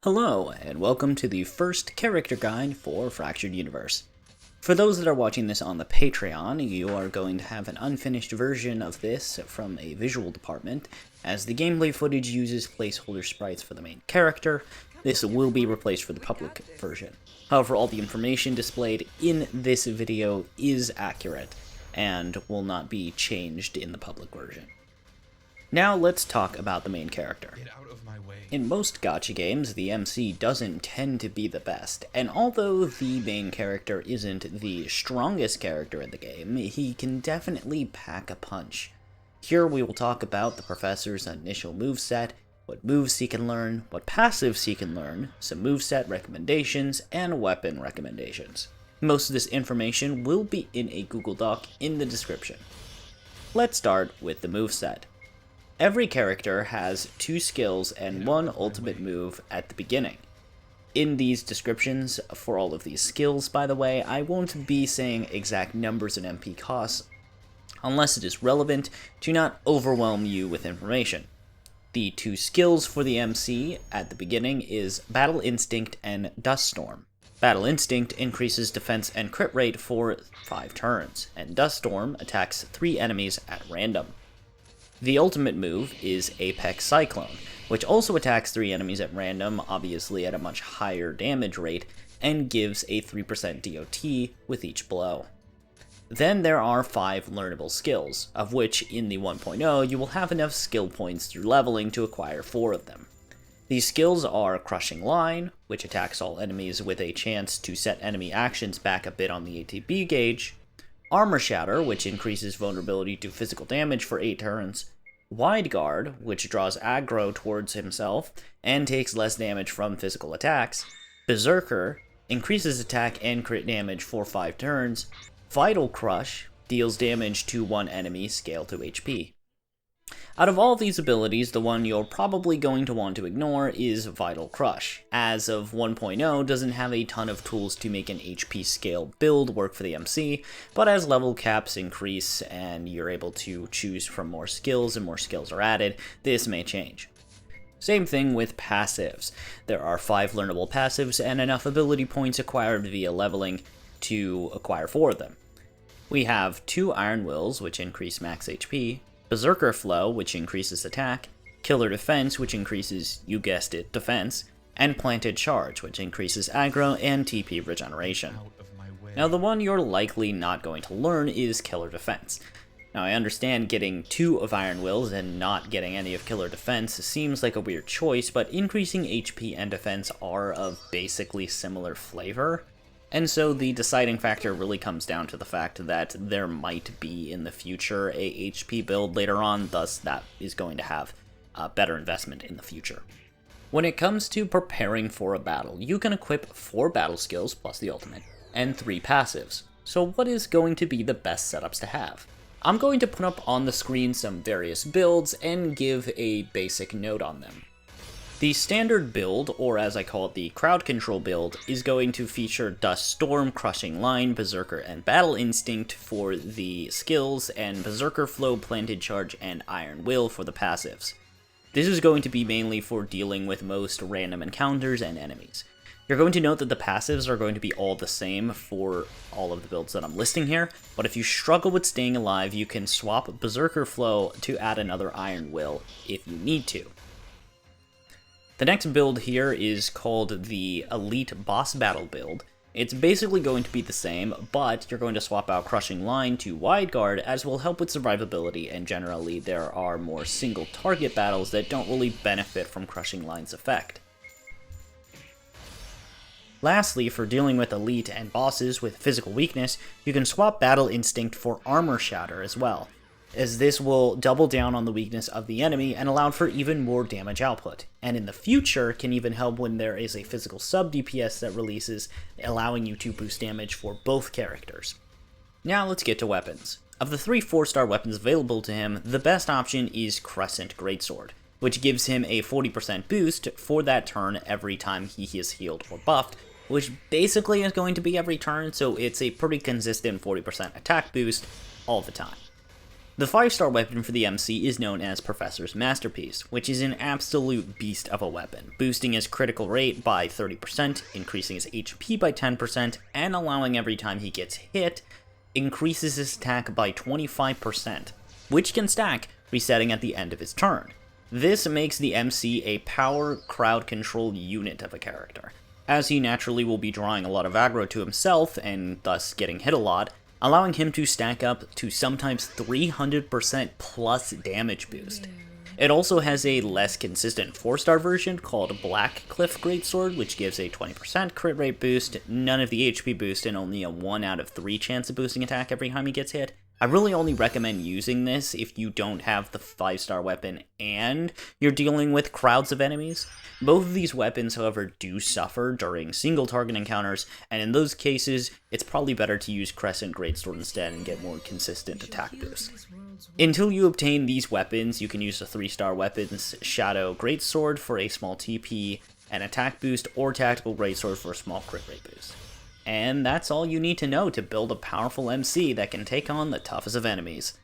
Hello, and welcome to the first character guide for Fractured Universe. For those that are watching this on the Patreon, you are going to have an unfinished version of this from a visual department. As the gameplay footage uses placeholder sprites for the main character, this will be replaced for the public version. However, all the information displayed in this video is accurate, and will not be changed in the public version. Now let's talk about the main character. In most gacha games, the MC doesn't tend to be the best, and although the main character isn't the strongest character in the game, he can definitely pack a punch. Here we will talk about the professor's initial moveset, what moves he can learn, what passives he can learn, some moveset recommendations, and weapon recommendations. Most of this information will be in a Google Doc in the description. Let's start with the moveset. Every character has 2 skills and 1 ultimate move at the beginning. In these descriptions for all of these skills, by the way, I won't be saying exact numbers and MP costs unless it is relevant to not overwhelm you with information. The 2 skills for the MC at the beginning is Battle Instinct and Dust Storm. Battle Instinct increases defense and crit rate for 5 turns, and Dust Storm attacks 3 enemies at random. The ultimate move is Apex Cyclone, which also attacks 3 enemies at random, obviously at a much higher damage rate, and gives a 3% DOT with each blow. Then there are 5 learnable skills, of which in the 1.0 you will have enough skill points through leveling to acquire 4 of them. These skills are Crushing Line, which attacks all enemies with a chance to set enemy actions back a bit on the ATB gauge, Armor Shatter, which increases vulnerability to physical damage for 8 turns, Wide Guard, which draws aggro towards himself and takes less damage from physical attacks, Berserker, increases attack and crit damage for 5 turns, Vital Crush, deals damage to 1 enemy scale to HP. Out of all these abilities, the one you're probably going to want to ignore is Vital Crush. As of 1.0, doesn't have a ton of tools to make an HP scale build work for the MC, but as level caps increase and you're able to choose from more skills and more skills are added, this may change. Same thing with passives. There are 5 learnable passives and enough ability points acquired via leveling to acquire 4 of them. We have 2 Iron Wills, which increase max HP, Berserker Flow, which increases attack, Killer Defense, which increases, you guessed it, defense, and Planted Charge, which increases aggro and TP regeneration. Now the one you're likely not going to learn is Killer Defense. Now I understand getting 2 of Iron Wills and not getting any of Killer Defense seems like a weird choice, but increasing HP and defense are of basically similar flavor. And so the deciding factor really comes down to the fact that there might be in the future a HP build later on, thus that is going to have a better investment in the future. When it comes to preparing for a battle, you can equip 4 battle skills plus the ultimate, and 3 passives. So what is going to be the best setups to have? I'm going to put up on the screen some various builds and give a basic note on them. The standard build, or as I call it the crowd control build, is going to feature Dust Storm, Crushing Line, Berserker, and Battle Instinct for the skills, and Berserker Flow, Planted Charge, and Iron Will for the passives. This is going to be mainly for dealing with most random encounters and enemies. You're going to note that the passives are going to be all the same for all of the builds that I'm listing here, but if you struggle with staying alive, you can swap Berserker Flow to add another Iron Will if you need to. The next build here is called the Elite Boss Battle build. It's basically going to be the same, but you're going to swap out Crushing Line to Wide Guard, as will help with survivability, and generally there are more single target battles that don't really benefit from Crushing Line's effect. Lastly, for dealing with Elite and bosses with physical weakness, you can swap Battle Instinct for Armor Shatter as well, as this will double down on the weakness of the enemy and allow for even more damage output, and in the future can even help when there is a physical sub-DPS that releases, allowing you to boost damage for both characters. Now let's get to weapons. Of the 3 4-star weapons available to him, the best option is Crescent Greatsword, which gives him a 40% boost for that turn every time he is healed or buffed, which basically is going to be every turn, so it's a pretty consistent 40% attack boost all the time. The 5-star weapon for the MC is known as Professor's Masterpiece, which is an absolute beast of a weapon, boosting his critical rate by 30%, increasing his HP by 10%, and allowing every time he gets hit, increases his attack by 25%, which can stack, resetting at the end of his turn. This makes the MC a power crowd control unit of a character, as he naturally will be drawing a lot of aggro to himself and thus getting hit a lot, allowing him to stack up to sometimes 300% plus damage boost. It also has a less consistent 4-star version called Black Cliff Greatsword, which gives a 20% crit rate boost, none of the HP boost, and only a 1 out of 3 chance of boosting attack every time he gets hit. I really only recommend using this if you don't have the 5-star weapon and you're dealing with crowds of enemies. Both of these weapons, however, do suffer during single target encounters, and in those cases, it's probably better to use Crescent Greatsword instead and get more consistent attack boost. Until you obtain these weapons, you can use the 3-star weapons Shadow Greatsword for a small TP and attack boost, or Tactical Greatsword for a small crit rate boost. And that's all you need to know to build a powerful MC that can take on the toughest of enemies.